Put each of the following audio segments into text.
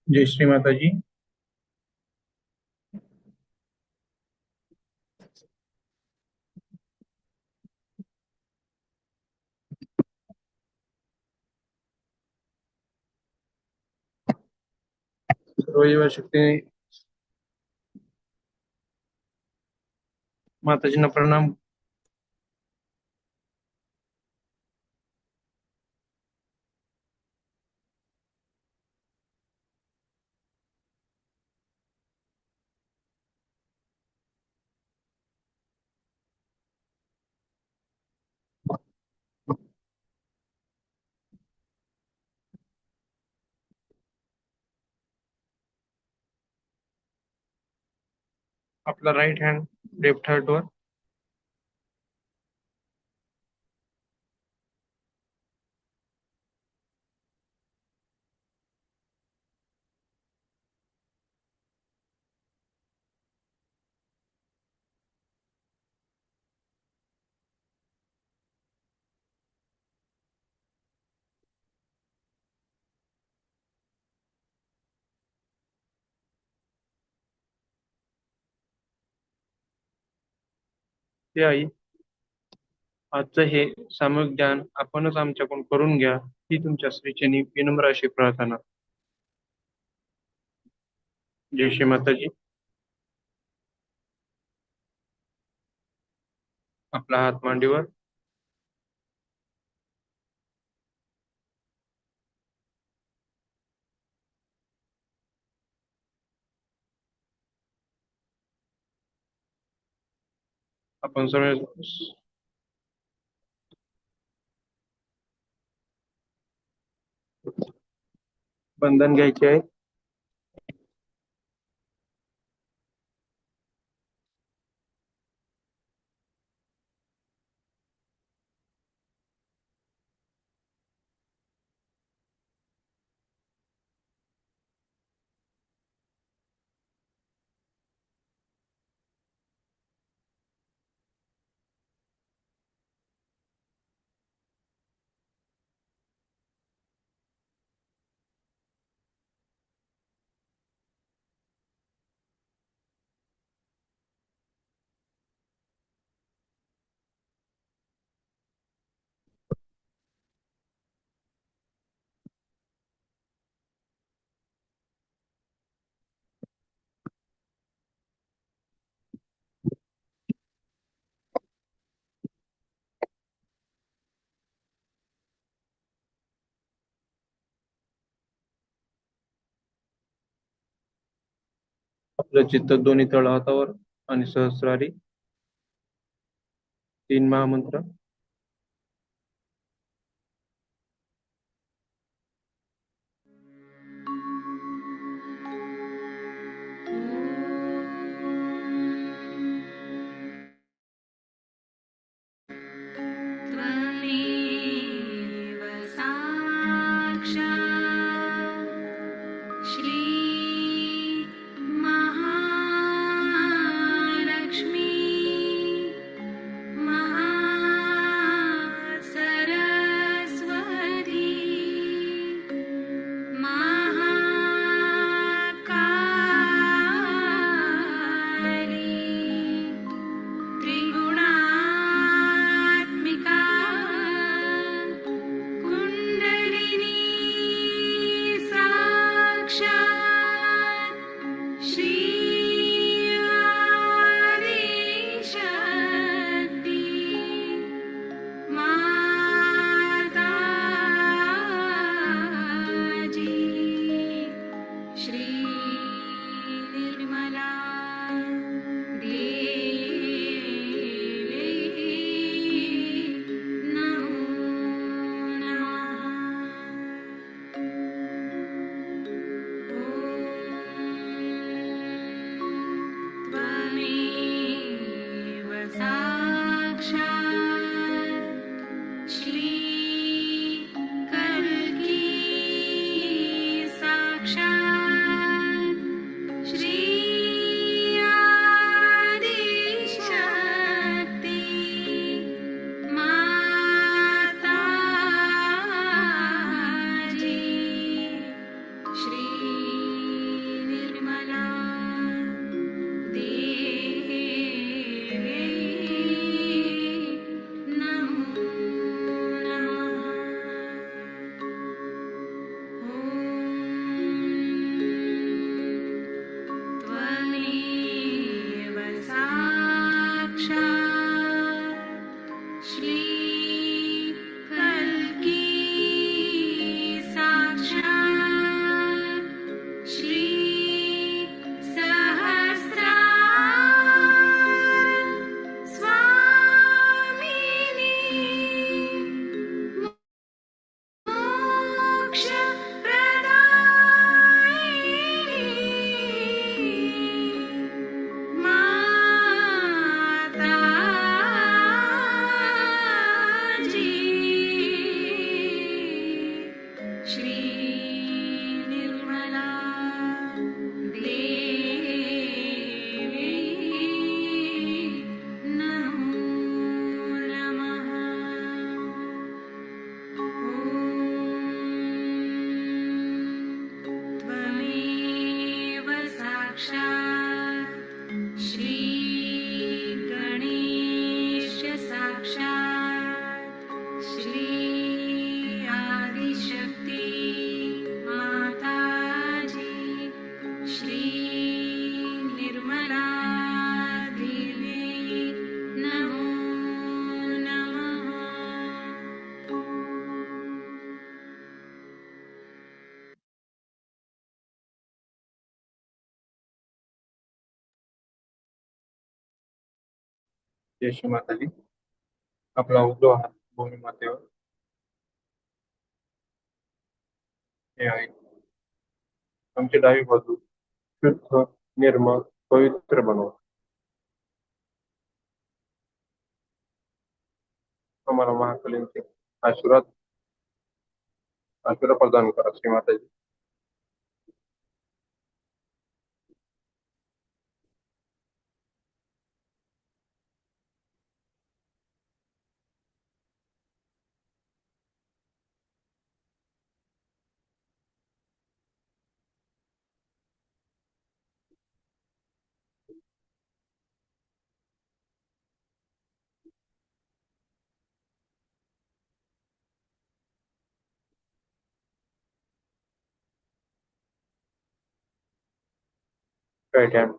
जय श्री माताजी. सर्व शक्ती माताजींना प्रणाम. आपला राईट हँड लेफ्ट हार्ट वर. ते आई, आजचं हे सामूहिक ध्यान आपणच आमच्याकडून करून घ्या, ही तुमच्या श्रीचरणी विनम्र अशी प्रार्थना. जय श्री माताजी. आपला हात मांडीवर. आपण सर्व बंधन घ्यायचे आहे. आपलं चित्त दोन्ही तळहातावर आणि सहस्रारी. 3 महामंत्र. त्वमेव साक्षात् श्री महालक्ष्मी महामाया जय श्री माताजी. आपला उजवा हात भूमी मातेवर हे आहे. आमची डावी बाजू शुद्ध, निर्मळ, पवित्र बनवा. आम्हाला महाकालींचे आशीर्वाद आशीर्वाद प्रदान करा श्री माताजी. राईट हँड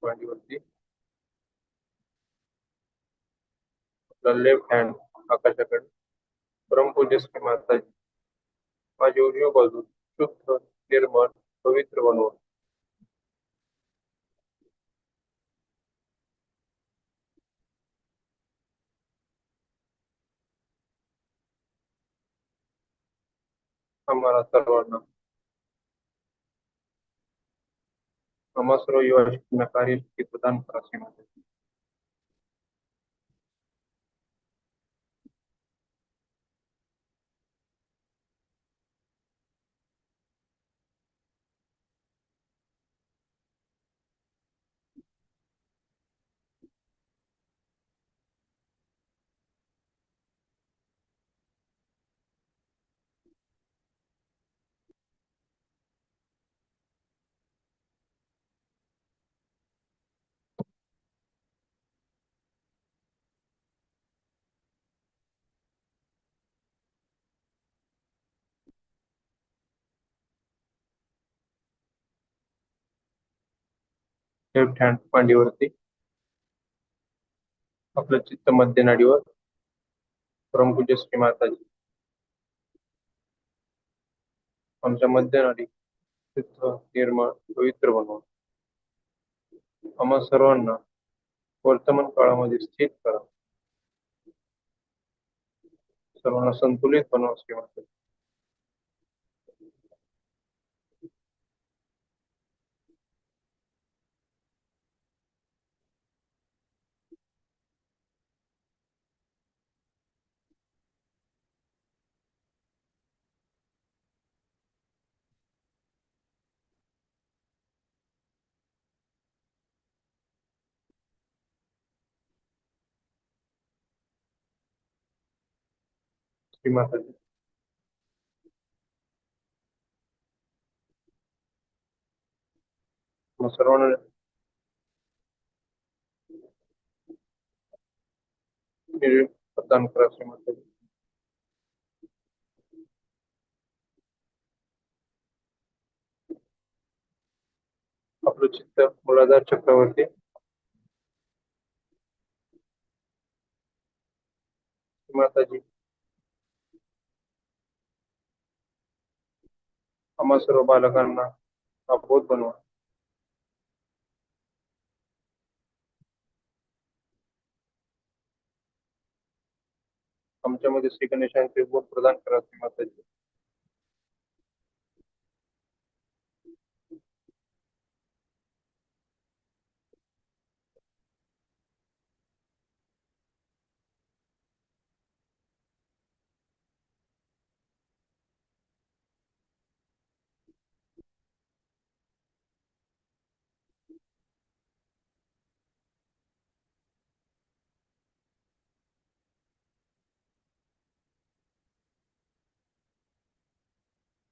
मांडीवरती, आपला लेफ्ट हँड आकाशाकडे. परमपूज्य श्री माताजी, माझी उजवी बाजू शुद्ध, निर्मळ, पवित्र बनवा. आम्हाला सर्वांना आम्हा सर्व युवा शक्तींना कार्यशक्ती प्रदान करा श्री माताजी. लेफ्ट हँड मांडीवरती, आपलं चित्त मध्य नाडीवर. परमपूज्य श्री माताजी, आमच्या मध्य नाडी शुद्ध, निर्मळ, पवित्र बनवा. आम्हा सर्वांना वर्तमान काळामध्ये स्थित करा. सर्वांना संतुलित बनवा श्री माताजी. श्री माताजी, आम्हा सर्वांना निर्णय प्रदान करा श्री माताजी. आपलं चित्त मूलाधार चक्रावरती. श्री माताजी, आम्हा सर्व बालकांना अबोध बनवा. आमच्यामध्ये श्री गणेशांचे बोध प्रदान करा श्री माताजी.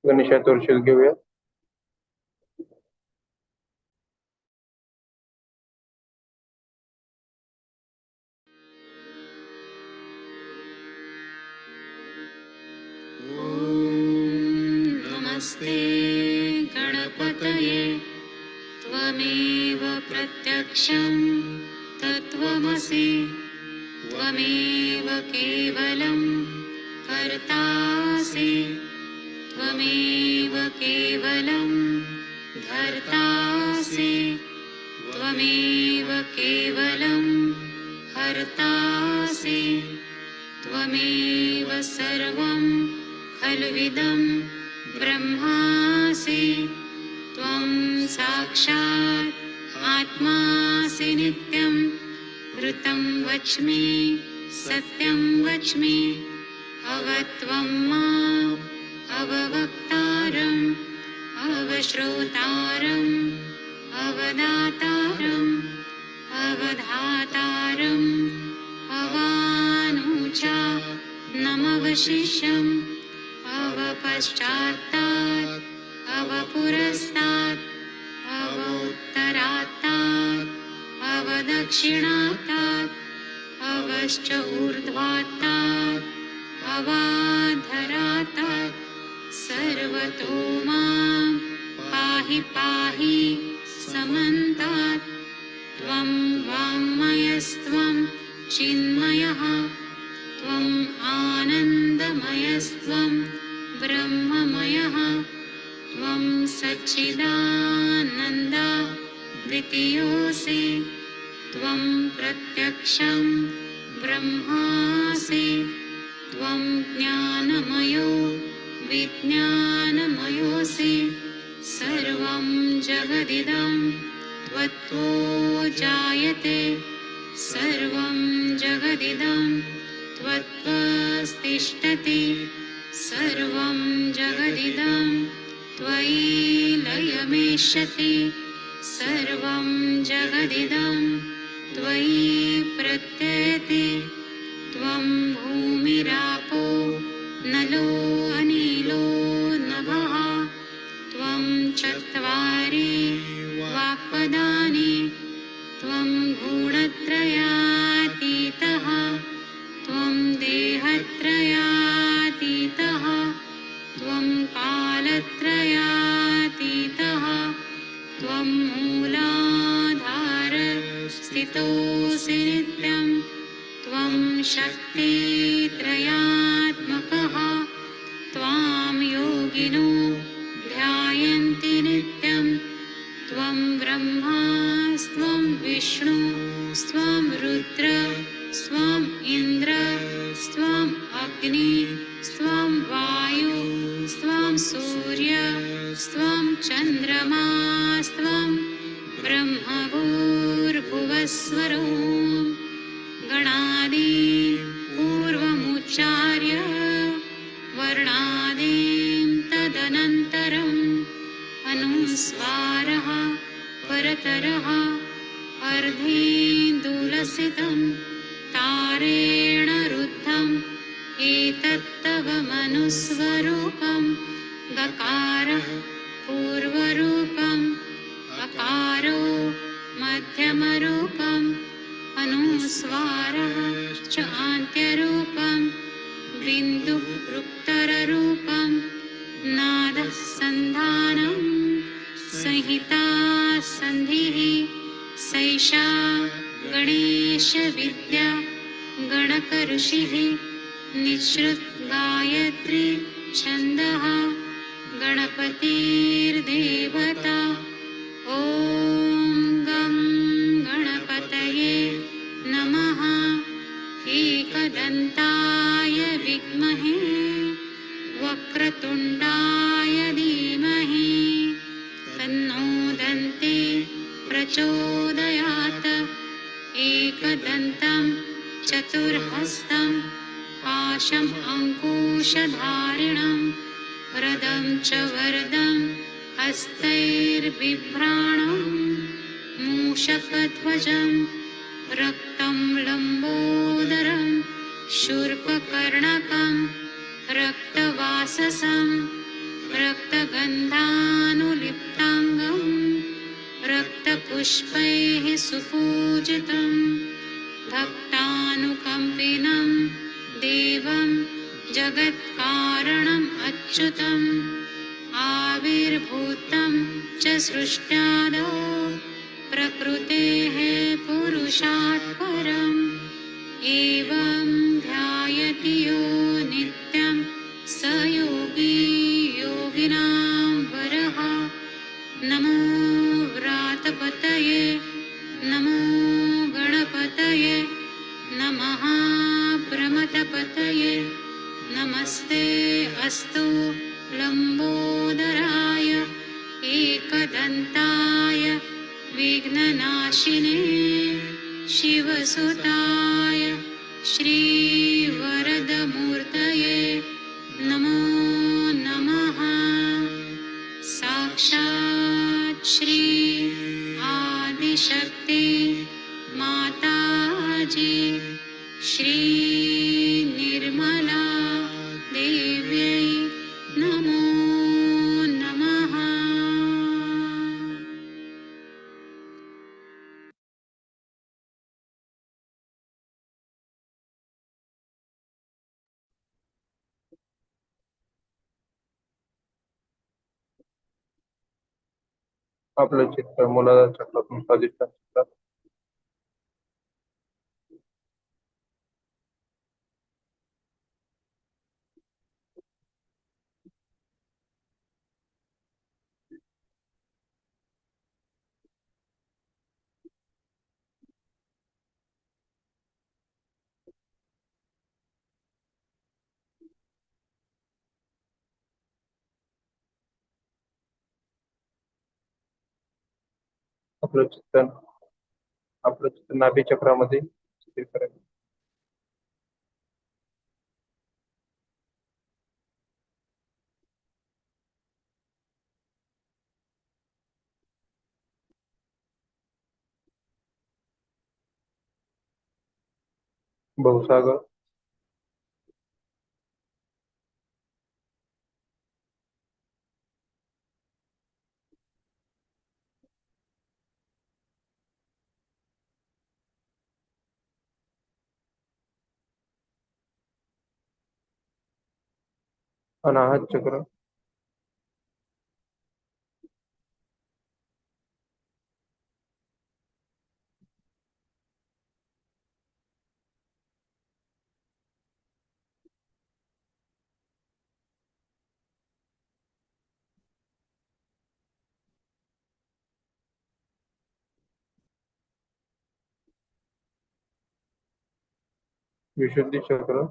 गणेशाचे वर्षित घेऊया. नमस्ते गणपतये त्वमेव प्रत्यक्षं तत्त्वमसि त्वमेव केवलं कर्तासि त्वमेव केवलं धर्तासि त्वमेव केवलं कर्तासि त्वमेव सर्वं खल्विदं ब्रह्मासि त्वं साक्षात् आत्मासि नित्यं ऋतं वच्मि सत्यं वच्मि अवत्वं माम् अववक्तारम् अवश्रोतारम् अवदातारम् अवधातारम् अवानुचा नमवशिष्यम् अवपश्चात्तात् अवपुरस्तात् अवोत्तरात्तात् अवदक्षिणात्तात् अवश्च ऊर्ध्वात्तात् अवाधरात्तात् सर्वतो मां पाहि पाहि समन्तात् त्वं वाङ्मयस्त्वं चिन्मयः त्वम् आनन्दमयस्त्वं ब्रह्ममयः त्वं सच्चिदानन्द द्वितीयोऽसि त्वं प्रत्यक्षं ब्रह्मासि त्वं ज्ञानमयो विज्ञानमयोऽसि सर्वं जगदिदं त्वत्तो जायते सर्वं जगदिदं त्वत्त्वस्तिष्ठति सर्वं जगदिदं त्वयि लयमेष्यति सर्वं जगदिदं त्वयि प्रत्ययति त्वं भूमिरापो नलो अनिलो नभः त्वं चत्वारि वाक्पदानि त्वं गुणत्रयातीतः त्वं देहत्रयातीतः त्वं कालत्रयातीतः त्वं मूलाधारस्थितोऽसि नित्यं त्वं शक्तित्रयात्मकः त्वां योगिनो ध्यायन्ति नित्यं त्वं ब्रह्मास्त्वं विष्णुस्त्वं रुद्र स्वं इन्द्र स्वं अग्नि स्वं वायु स्वं सूर्य स्वं चन्द्रमा स्वं ब्रह्मभूर्भुवस्वरो गणादि पूर्वमुच्चार्य वर्णादीं तदनन्तरम् अनुस्वारः परतरः अर्धेन्दुलसितं तारेण रुद्धम् एतत्तव मनुस्वरूपं गकारः पूर्वरूपम् अकारो मध्यमरूपम् अनुस्वारः च आन्त्यरूपं बिन्दुः उत्तररूपं नादः सन्धानं संहिता सन्धिः सैषा गणेशविद्या गणकऋषिः निःश्रुत गायत्री छन्दः गणपतिर्देवता ॐ गं गणपतये नमः एकदन्ताय विद्महे वक्रतुण्डाय धीमहि तन्नो दन्ती प्रचोदयात् एकदन्तं चतुर्हस्तं पाशम् अङ्कुशधारिणं रदं च वरदं हस्तैर्बिभ्राणं मूषकध्वजं रक्तं लम्बोदरं शूर्पकर्णकं रक्तवाससं रक्तगन्धानुलिप्ताङ्गं रक्तपुष्पैः सुपूजितं भक्तानुकम्पिनं देवं जगत्कारणम् अच्युतम् आविर्भूतं च सृष्ट्यादौ प्रकृतेः पुरुषात् परम् एवं ध्यायति यो नित्यं स योगी योगिनां वरः नमो व्रातपतये नमो गणपतये नमस्ते अस्तु लम्बोदराय एकदन्ताय विघ्ननाशिने शिवसुताय श्रीवरदमूर्तये नमो नमः। साक्षात् श्री आदिशक्ति माताजी श्री निर्मला देव्यै नमो नमः। आपलं चित्त मूलाधार चक्रातून स्वाधिष्ठान चक्रात, आपलं चित्त नाभी चक्रामध्ये स्थिर करायचं. भवसागर, अनाहत चक्र, विशुद्धी चक्र,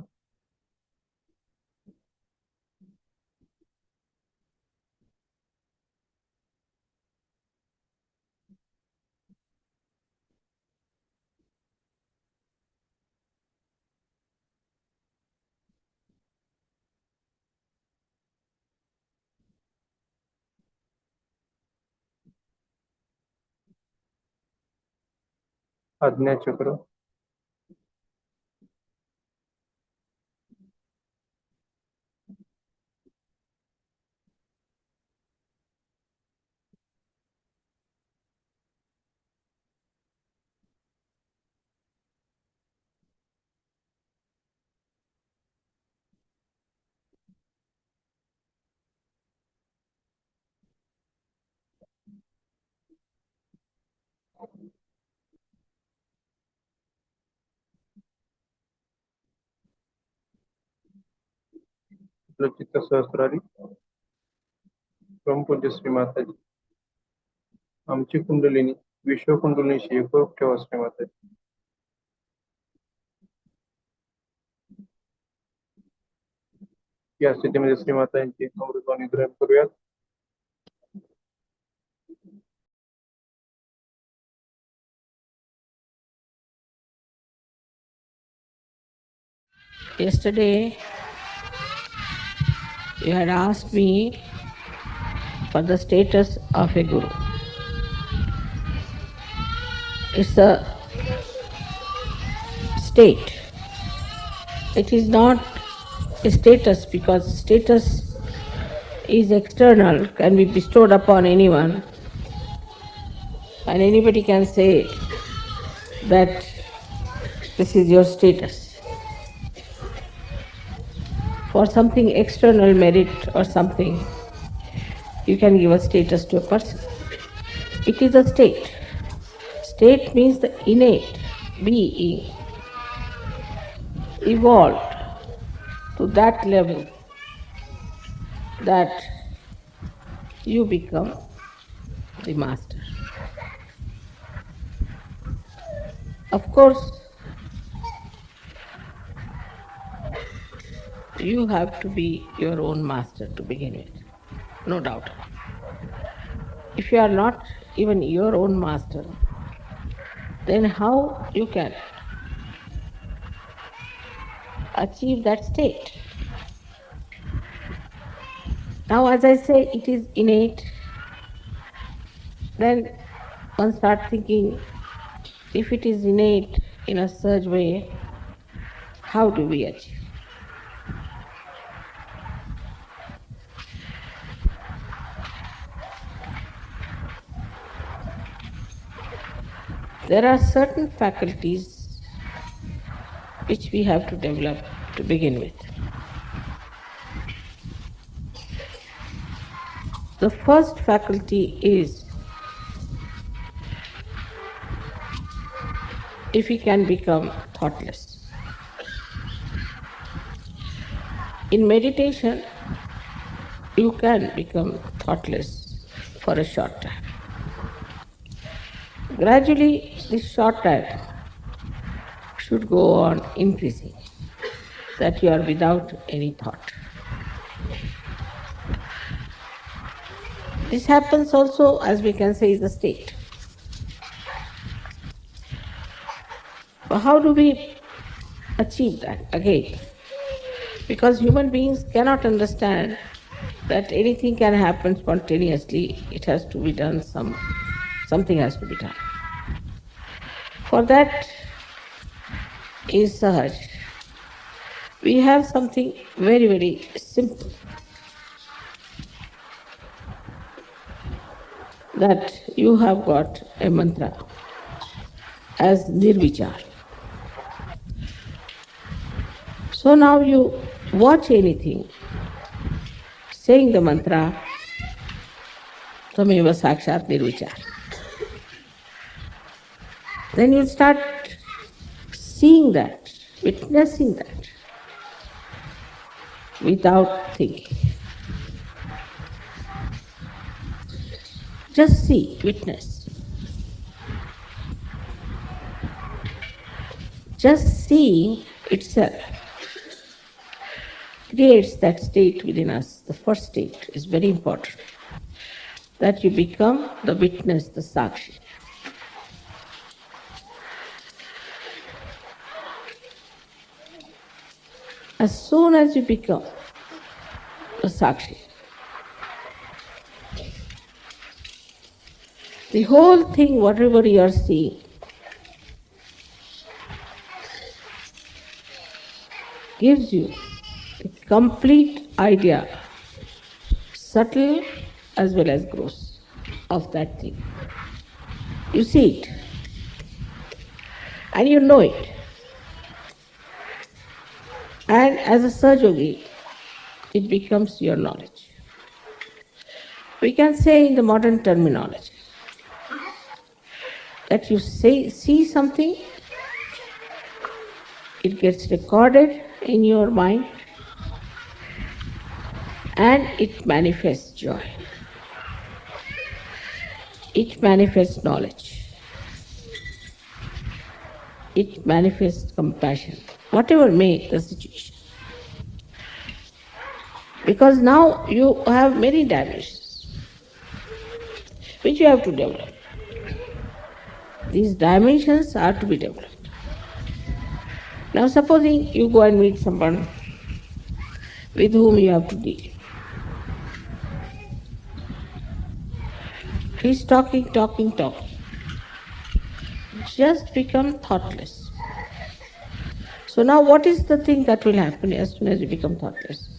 आज्ञा चक्र, आपलं चित्त सहस्रारी, परमपूज्य श्री माताजी, आमची कुंडलिनी विश्व कुंडलिनीशी एकरूप ठेवा श्री माताजी. या स्थितीमध्ये श्री मातांची अमृतवाणी ग्रहण करूयात. Yesterday, you had asked me for the status of a guru. It's a state. It is not a status because status is external, can be bestowed upon anyone, and anybody can say that this is your status. For something external merit or something, you can give a status to a person. It is a state. State means the innate being evolved to that level that you become the master. Of course, you have to be your own master to begin with, no doubt. If you are not even your own master, then how you can achieve that state? Now, as I say, it is innate. Then one starts thinking, if it is innate in a such way, how do we achieve? There are certain faculties which we have to develop to begin with. The first faculty is if we can become thoughtless. In meditation, you can become thoughtless for a short time. Gradually, this short time should go on increasing, that you are without any thought. This happens also, as we can say, is a state. But how do we achieve that again? Because human beings cannot understand that anything can happen spontaneously. It has to be done, something has to be done. For that is Sahaj. We have something very, very simple, that you have got a mantra as Nirvichar. So now you watch anything, saying the mantra, Tameva Sakshat Nirvichar. Then you start seeing that, witnessing that, without thinking. Just see, witness. Just seeing itself creates that state within us. The first state is very important, that you become the witness, the sakshi. As soon as you become the sakshi, the whole thing, whatever you are seeing, gives you a complete idea, subtle as well as gross, of that thing. You see it, and you know it. And as a Sahajogi, it becomes your knowledge. We can say in the modern terminology that you see something, it gets recorded in your mind, and it manifests joy. It manifests knowledge. It manifests compassion, whatever may the situation. Because now you have many dimensions which you have to develop. These dimensions are to be developed. Now supposing you go and meet someone with whom you have to deal. He's talking. Just become thoughtless. So now what is the thing that will happen as soon as you become thoughtless?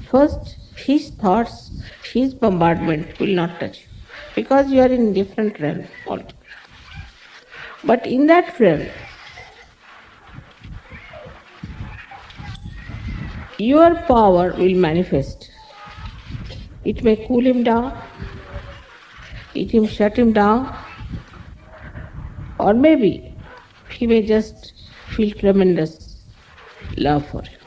First, his thoughts, his bombardment will not touch you, because you are in different realm altogether. But in that realm, your power will manifest. It may cool him down, it may shut him down, or maybe he may just feel tremendous love for you.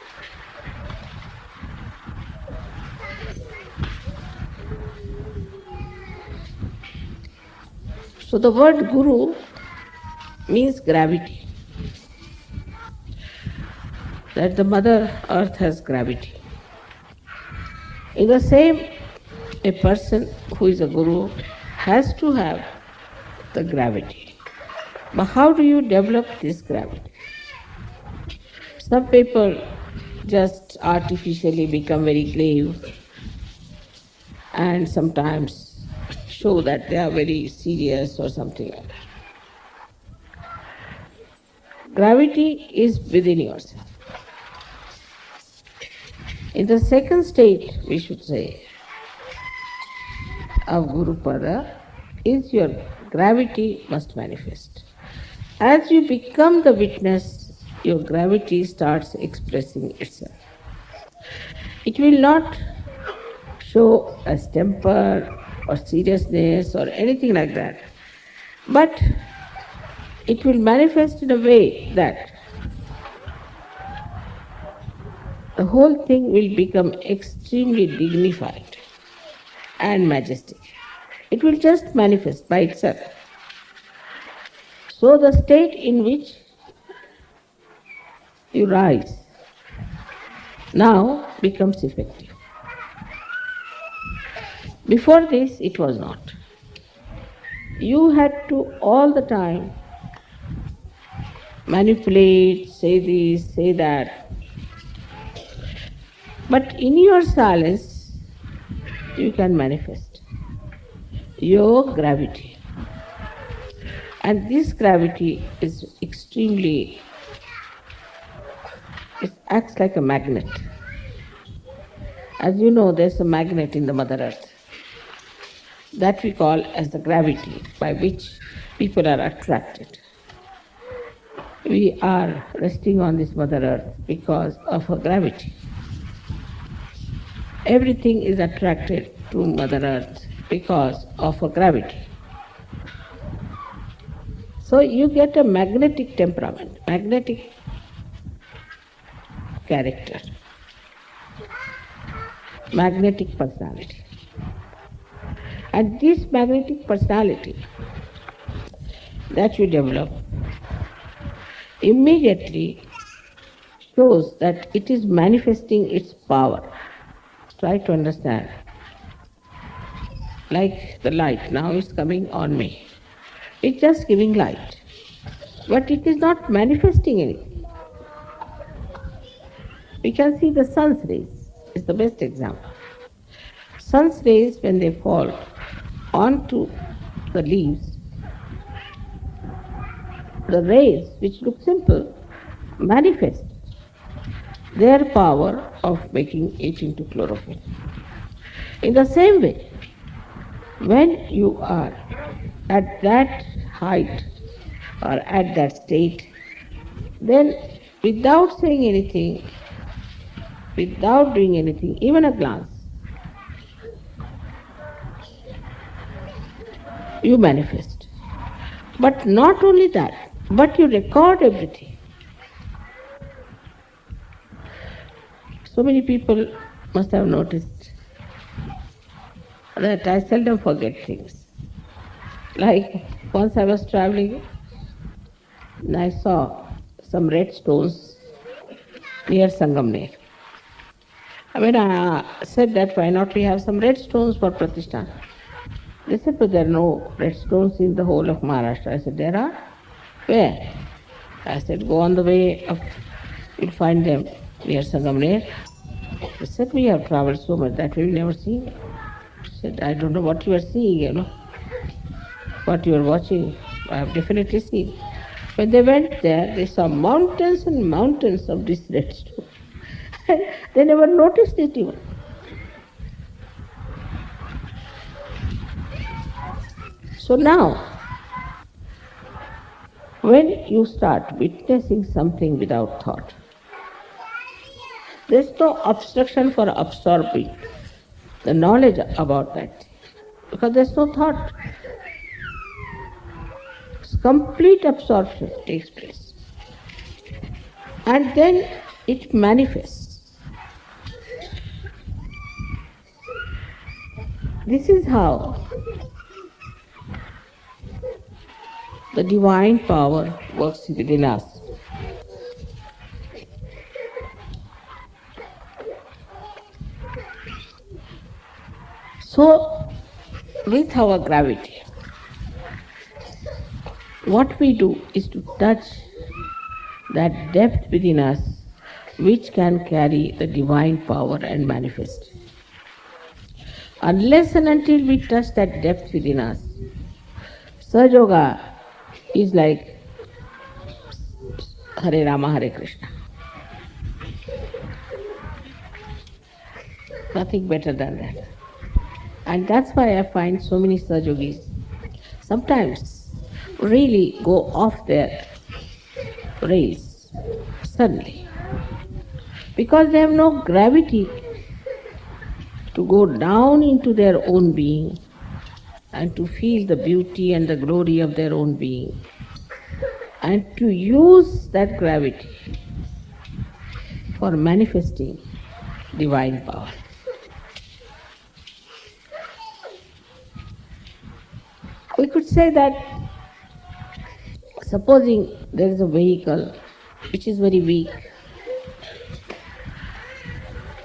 So the word guru means gravity. that the Mother Earth has gravity. In the same, a person who is a guru has to have the gravity. But how do you develop this gravity? Some people just artificially become very grave and sometimes show that they are very serious or something like that. Gravity is within yourself. In the second state, we should say, of Guru Pada, is your gravity must manifest. As you become the witness, your gravity starts expressing itself. It will not show as temper or seriousness or anything like that, but it will manifest in a way that the whole thing will become extremely dignified and majestic. It will just manifest by itself. So the state in which you rise now becomes effective. Before this, it was not. You had to all the time manipulate, say this, say that. But in your silence, you can manifest your gravity. And this gravity is extremely, it acts like a magnet. As you know, there's a magnet in the Mother Earth that we call as the gravity by which people are attracted. We are resting on this Mother Earth because of her gravity. Everything is attracted to Mother Earth because of her gravity. So you get a magnetic temperament, magnetic character, magnetic personality. And this magnetic personality that you develop immediately shows that it is manifesting its power. Try to understand. Like the light, now is coming on me. It's just giving light. But it is not manifesting anything. We can see the sun's rays, is the best example. Sun's rays, when they fall onto the leaves, the rays, which look simple, manifest their power of making it into chlorophyll. In the same way, when you are at that height or at that state, then without saying anything, without doing anything, even a glance, you manifest. But not only that, but you record everything. So many people must have noticed that I seldom forget things. Like once I was traveling and I saw some red stones near Sangamner. I said that why not we have some red stones for Pratishthan. They said, but there are no red stones in the whole of Maharashtra. I said, there are? Where? I said, go on the way up, you'll find them near Sangamner. They said, we have traveled so much that we've never seen. I said, I don't know what you are seeing, what you are watching. I have definitely seen. When they went there, they saw mountains and mountains of this red stone. They never noticed it even. So now, when you start witnessing something without thought, there's no obstruction for absorbing the knowledge about that thing, because there's no thought. Complete absorption takes place. And then it manifests. This is how the divine power works within us. So, with our gravity, what we do is to touch that depth within us which can carry the divine power and manifest. Unless and until we touch that depth within us, Sahaja Yoga is like Hare Rama, Hare Krishna. Nothing better than that. And that's why I find so many Sahaja Yogis sometimes really go off their rails suddenly because they have no gravity to go down into their own being and to feel the beauty and the glory of their own being and to use that gravity for manifesting divine power. We could say that supposing there is a vehicle which is very weak,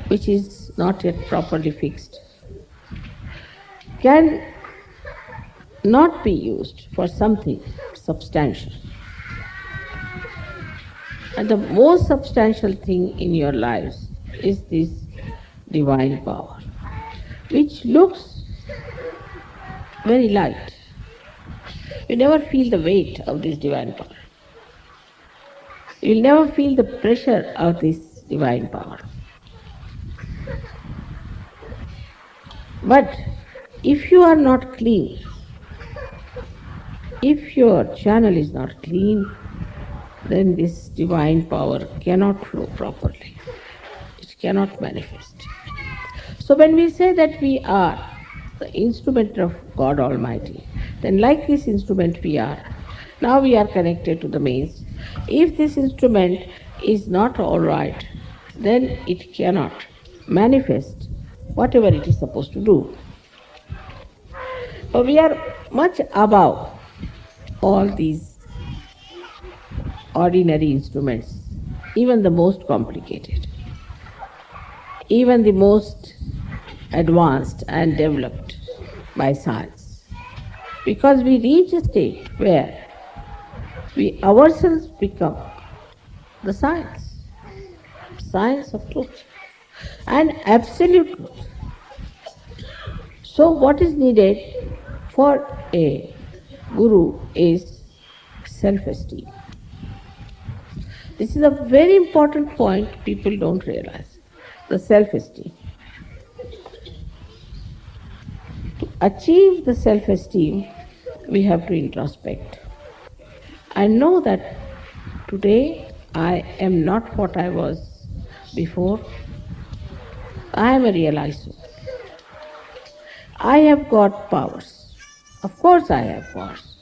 which is not yet properly fixed, can not be used for something substantial. And the most substantial thing in your lives is this divine power, which looks very light. You never feel the weight of this divine power. You will never feel the pressure of this divine power. But if you are not clean, if your channel is not clean, then this divine power cannot flow properly. It cannot manifest. So when we say that we are the instrument of God Almighty, then like this instrument we are. Now we are connected to the mains. If this instrument is not all right, then it cannot manifest whatever it is supposed to do. But we are much above all these ordinary instruments, even the most complicated, even the most advanced and developed by science. Because we reach a state where we ourselves become the science of truth and absolute truth. So what is needed for a guru is self-esteem. This is a very important point people don't realize, the self-esteem. To achieve the self-esteem, we have to introspect and know that today I am not what I was before. I am a realized soul. I have got powers. Of course I have powers.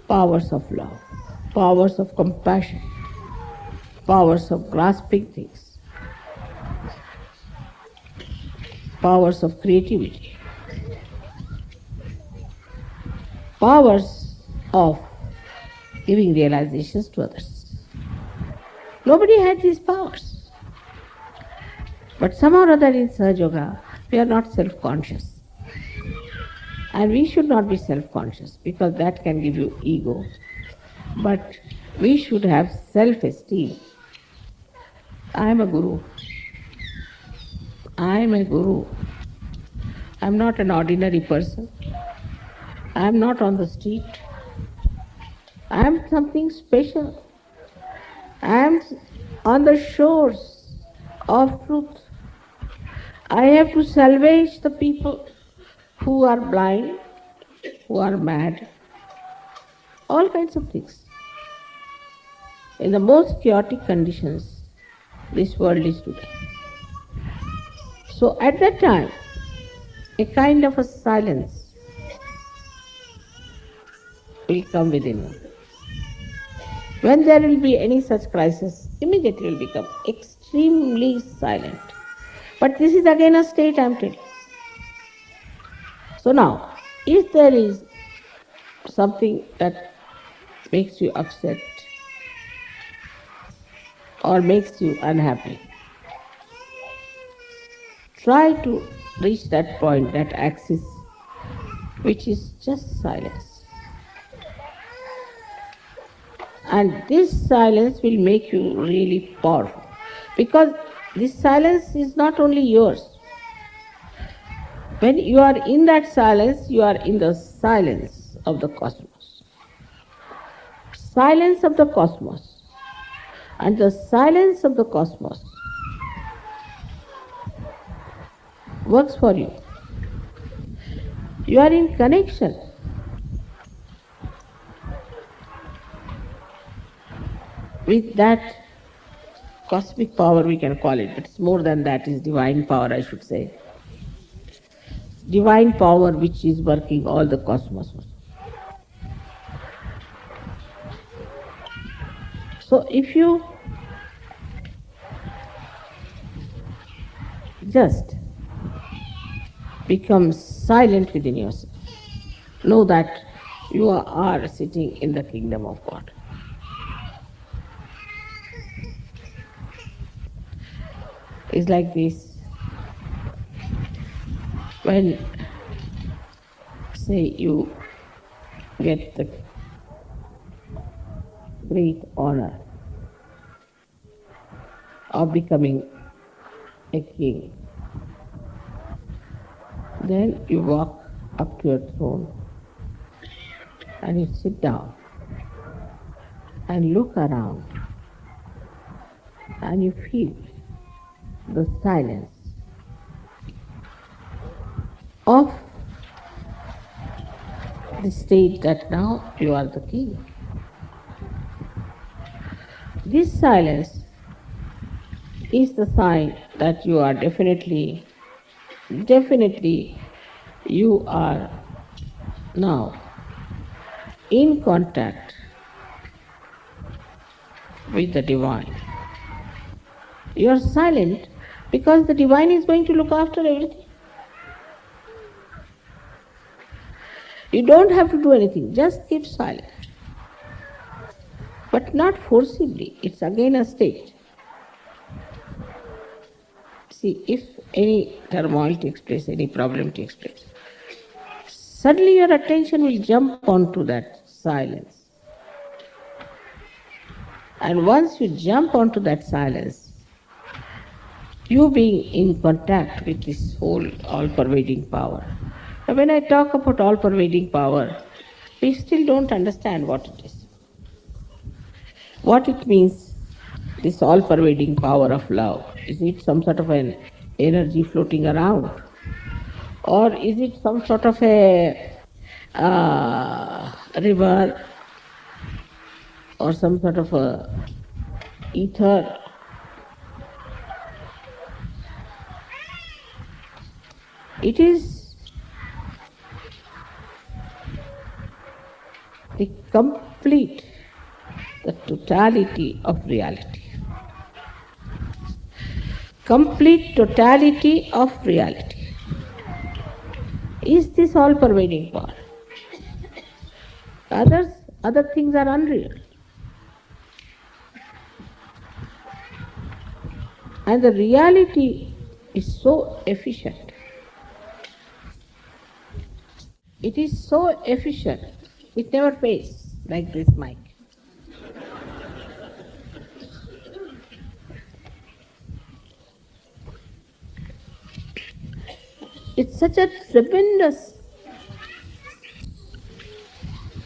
Powers of love, powers of compassion, powers of grasping things, powers of creativity, powers of giving realizations to others. Nobody had these powers. But somehow or other in Sahaja Yoga, we are not self-conscious. And we should not be self-conscious because that can give you ego. But we should have self-esteem. I am a guru. I am a guru. I am not an ordinary person. I am not on the street. I am something special. I am on the shores of truth. I have to salvage the people who are blind, who are mad, all kinds of things. In the most chaotic conditions, this world is today. So at that time, a kind of a silence will come within you. When there will be any such crisis, immediately will become extremely silent. But this is again a state I am telling. So now, if there is something that makes you upset or makes you unhappy, try to reach that point, that axis, which is just silence. And this silence will make you really powerful. Because this silence is not only yours. When you are in that silence, you are in the silence of the cosmos. Silence of the cosmos. And the silence of the cosmos works for you. You are in connection with that cosmic power, we can call it, but it's more than that, it's divine power, I should say. Divine power which is working all the cosmos. So if you just become silent within yourself, know that you are sitting in the kingdom of God. It's like this. When, say, you get the great honor of becoming a king, then you walk up to your throne and you sit down and look around and you feel the silence of the state that now you are the king. This silence is the sign that you are definitely you are now in contact with the divine. You are silent because the divine is going to look after everything. You don't have to do anything, just keep silent. But not forcibly, it's again a state. See, if any turmoil takes place, any problem takes place, suddenly your attention will jump onto that silence. And once you jump onto that silence, you being in contact with this whole all-pervading power. Now, when I talk about all-pervading power, we still don't understand what it is. What it means, this all-pervading power of love. Is it some sort of an energy floating around? Or is it some sort of a river or some sort of a ether? It is the complete, the totality of reality. Complete totality of reality is this all-pervading power. Other things are unreal. And the reality is so efficient. It is so efficient, it never fails, like this mic. It's such a tremendous,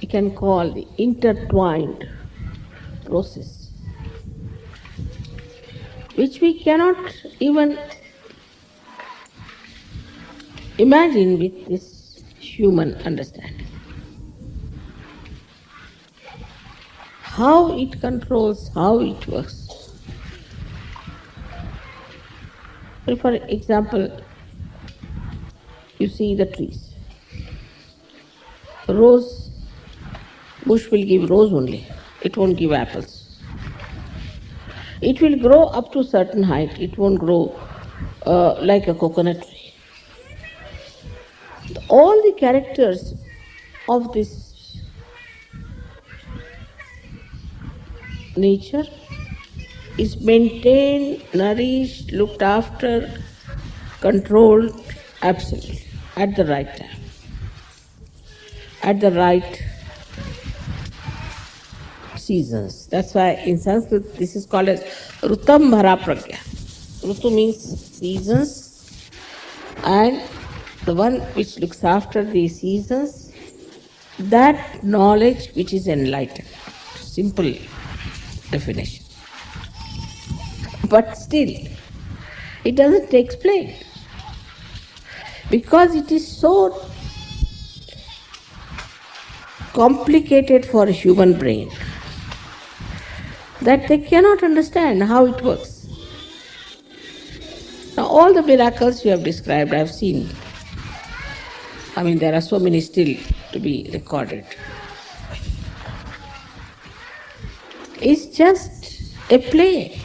you can call the intertwined process, which we cannot even imagine with this human understanding. How it controls, how it works. For example, you see the trees. Rose bush will give rose only. It won't give apples. It will grow up to a certain height. It won't grow like a coconut tree. All the characters of this nature is maintained, nourished, looked after, controlled Absolutely. At the right time. At the right seasons. That's why in Sanskrit this is called as Rutam Bhara Pragya. Rutu means seasons, and the one which looks after the seasons, that knowledge which is enlightened. Simple definition. But still, it doesn't explain. Because it is so complicated for a human brain that they cannot understand how it works. Now, all the miracles you have described, I have seen. I mean, there are so many still to be recorded. It's just a play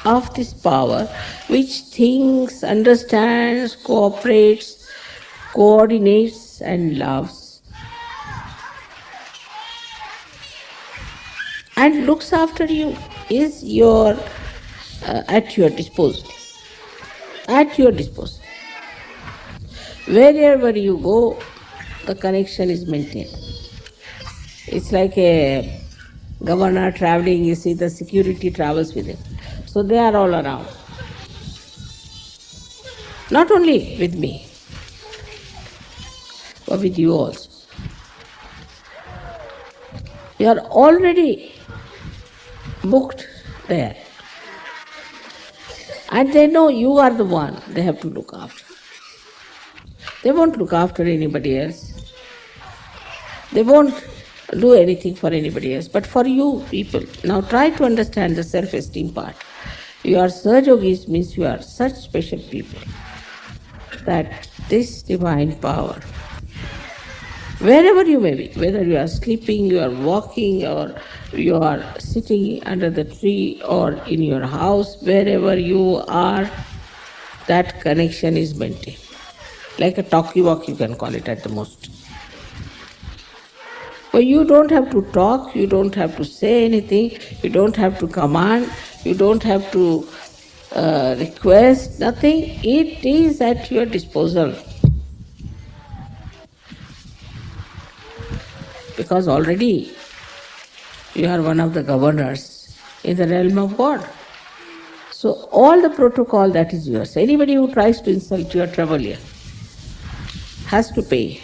of this power which thinks, understands, cooperates, coordinates, and loves, and looks after you, is at your disposal. At your disposal. Wherever you go, the connection is maintained. It's like a governor traveling, you see the security travels with him. So they are all around. Not only with me, but with you also. You are already booked there. And they know you are the one they have to look after. They won't look after anybody else. They won't do anything for anybody else, but for you people. Now try to understand the self-esteem part. You are Sahajogis means you are such special people that this divine power, wherever you may be, whether you are sleeping, you are walking, or you are sitting under the tree, or in your house, wherever you are, that connection is maintained. Like a talkie-walk, you can call it at the most. But you don't have to talk, you don't have to say anything, you don't have to command, you don't have to request, nothing. It is at your disposal. Because already you are one of the governors in the realm of God. So all the protocol that is yours. Anybody who tries to insult your trouble here has to pay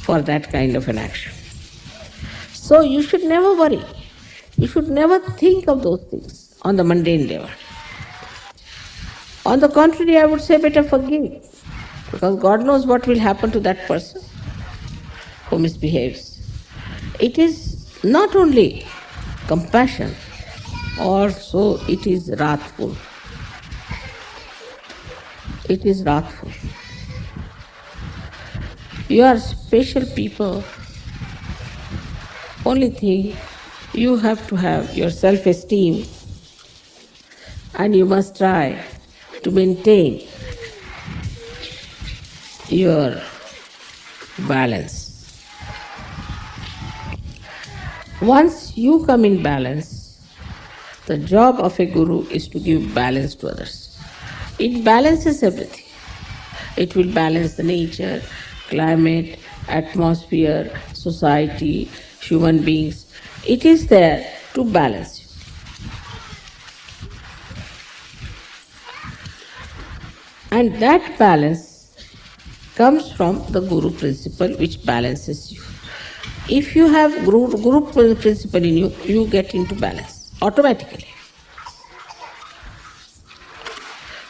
for that kind of an action. So you should never worry. You should never think of those things on the mundane level. On the contrary, I would say better forgive, because God knows what will happen to that person who misbehaves. It is not only compassion, also it is wrathful. It is wrathful. You are special people. Only thing, you have to have your self-esteem, and you must try to maintain your balance. Once you come in balance, the job of a guru is to give balance to others. It balances everything. It will balance the nature, climate, atmosphere, society, human beings. It is there to balance you. And that balance comes from the Guru principle which balances you. If you have Guru principle in you, you get into balance automatically.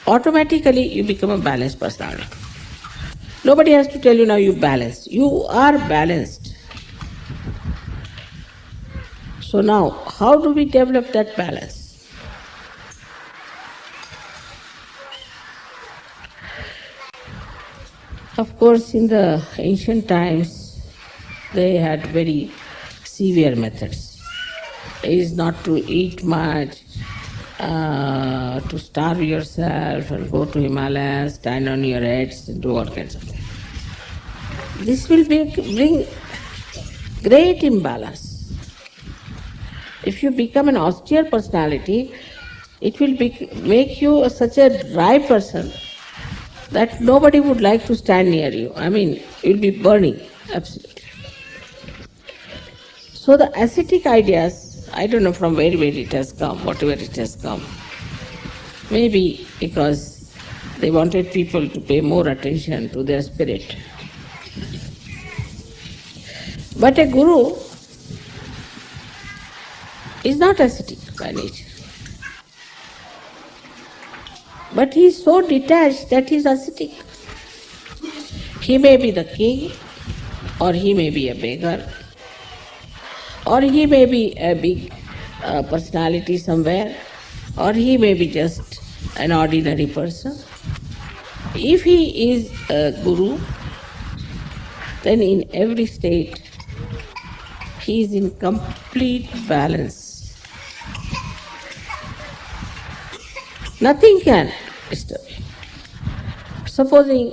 Automatically you become a balanced personality. Nobody has to tell you now you balance. You are balanced. So now, how do we develop that balance? Of course, in the ancient times, they had very severe methods. It is not to eat much, to starve yourself and go to Himalayas, stand on your heads and do all kinds of things. This will bring great imbalance. If you become an austere personality, it will make you such a dry person that nobody would like to stand near you. I mean, you'll be burning, absolutely. So the ascetic ideas, I don't know from where it has come, whatever it has come. Maybe because they wanted people to pay more attention to their spirit. But a guru is not ascetic by nature. But he is so detached that he is ascetic. He may be the king, or he may be a beggar, or he may be a big personality somewhere, or he may be just an ordinary person. If he is a guru, then in every state he is in complete balance. Nothing can disturb him. Supposing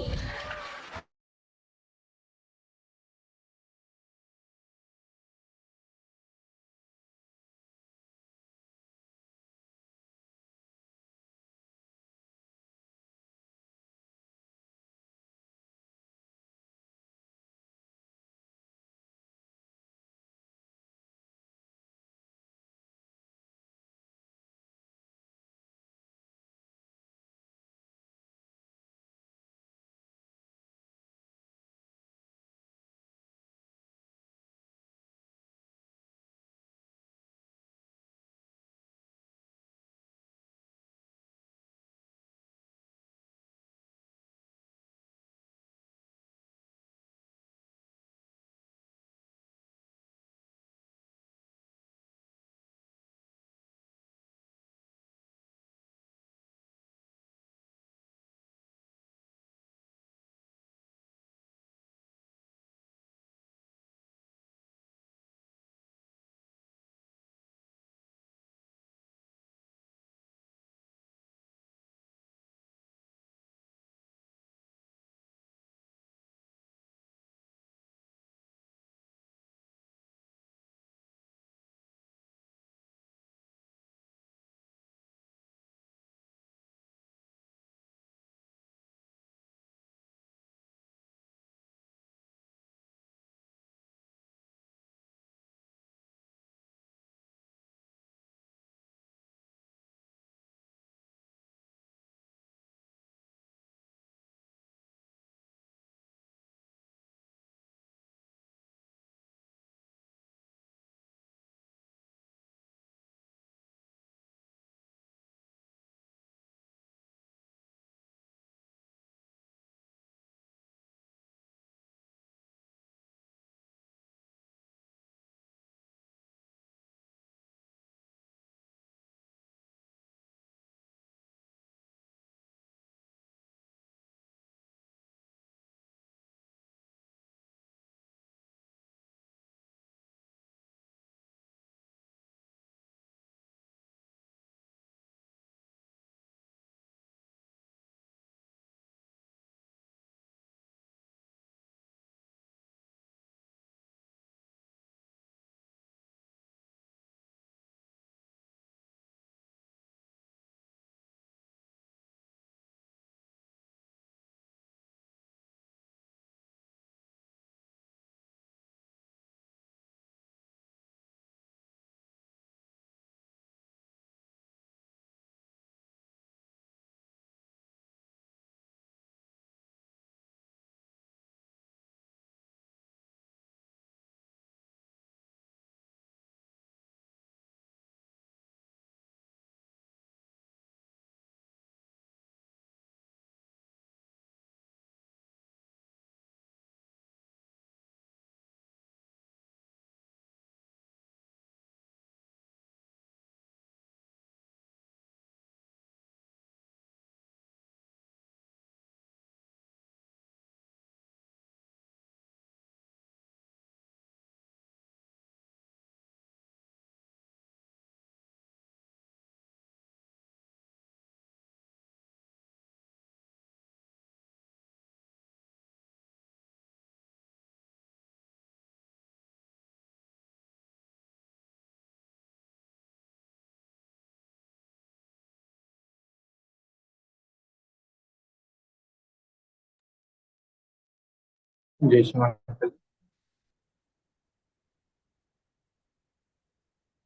जय श्री माता.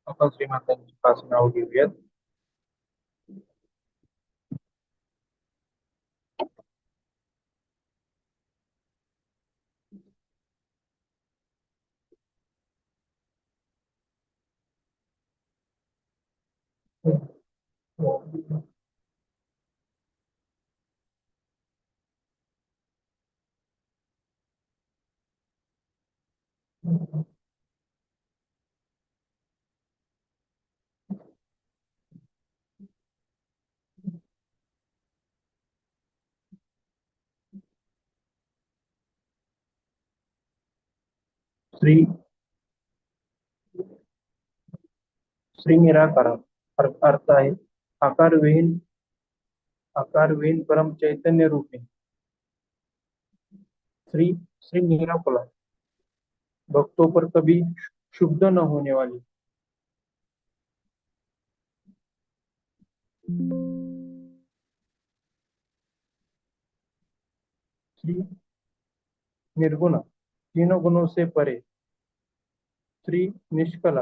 आपण श्री मातांची 5 नाव घेऊयात. श्री श्री निराकार अर्थ आहे आकारविहीन आकारविहीन परम चैतन्य रूपी. श्री श्री निराकुला भक्तों पर कभी शुद्ध न होने वाली. श्री निर्गुणा तीनों गुणों से परे. श्री निष्कला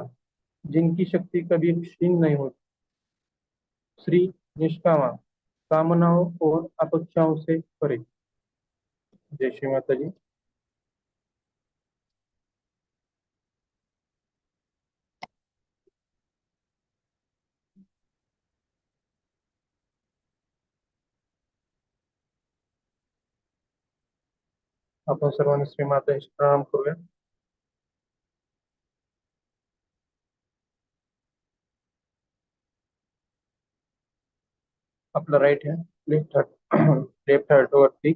जिनकी शक्ति कभी क्षीण नहीं होती. श्री निष्कामा कामनाओं और अपेक्षाओं से परे. जय श्री माता जी. आपण सर्वांनी श्री मातांशी प्रणाम करूया. आपला राईट हँड लेफ्ट हार्ट वरती.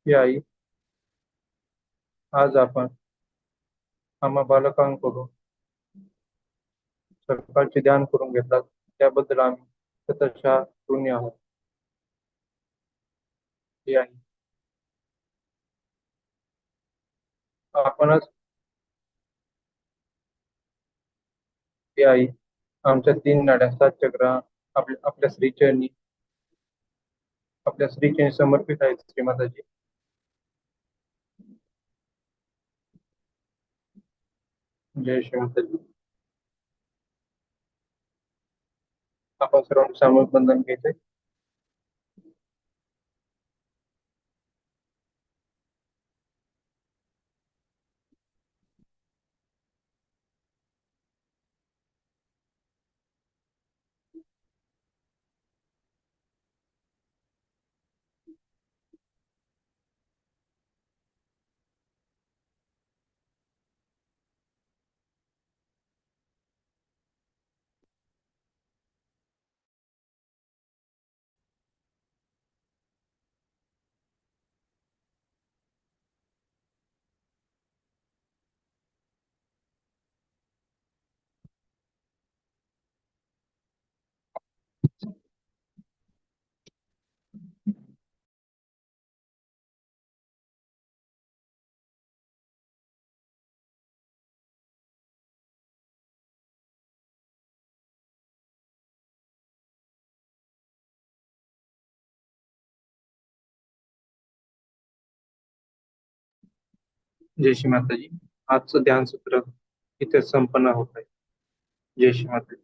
ही आई आज आपण आम्हा बालकांकडून सकाळचे ध्यान करून घेतलात त्याबद्दल आम्ही शतशः ऋणी आहोत. ही आई आपणच ही आई आमच्या 3 नाड्या 7 चक्र आपल्या श्रीचरणी समर्पित आहेत. श्री माताजी. जय श्री माताजी. आपण सर्वांनी सामूहिक बंधन घ्यायचंय. जय श्री माताजी. आजचं ध्यान सत्र इथे संपन्न होत आहे. जय श्री माताजी.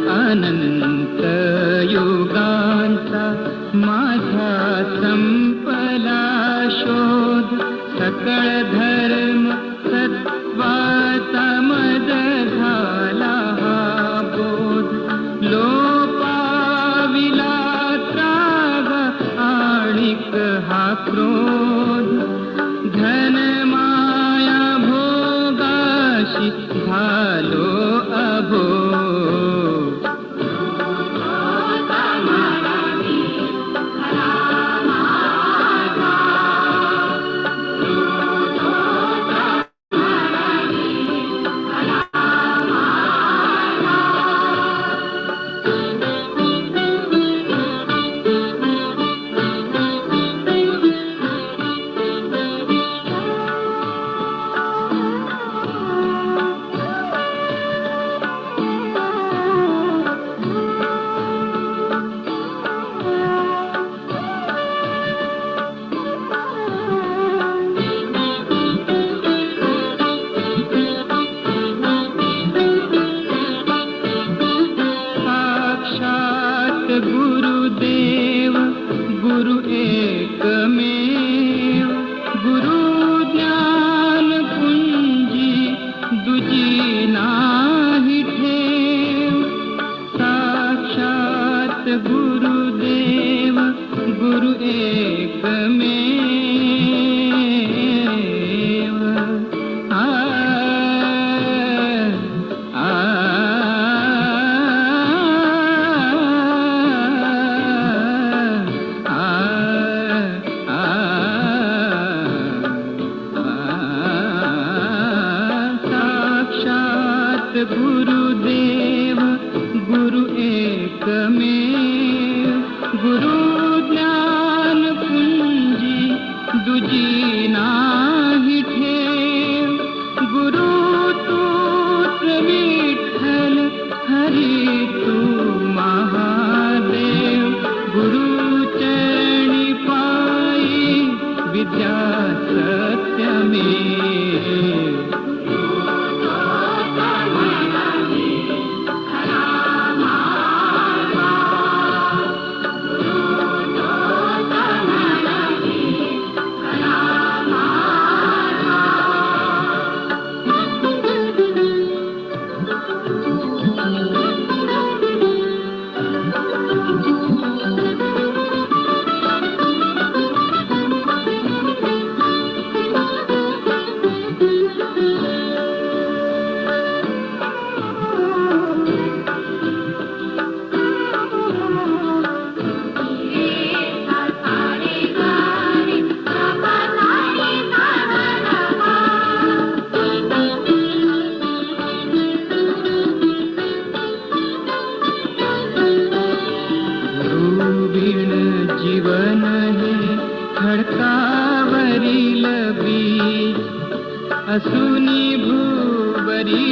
अनंत युगांचा माझा संपला शोध, सकळ धर्म सत्वाचा मज झाला हा बोध. लोपाविला त्राग आणिक हा क्रोध, धन माया भोगाशी झालो अभोग. गुरुदेव गुरु एकमेव, गुरु ज्ञान पुंजी दुजी नाही ठेव. साक्षात गुरुदेव गुरु एकमेव. आ गुरुदेव गुरु एकमेव, गुरु ज्ञान पुंजी दुजी नाही ठेव. गुरु तूच विठ्ठल हरी तू महादेव, गुरु चरणी पायी विद्या सत्यमेव. जीवन हे खडकावरील बीज, असुनी भूवरी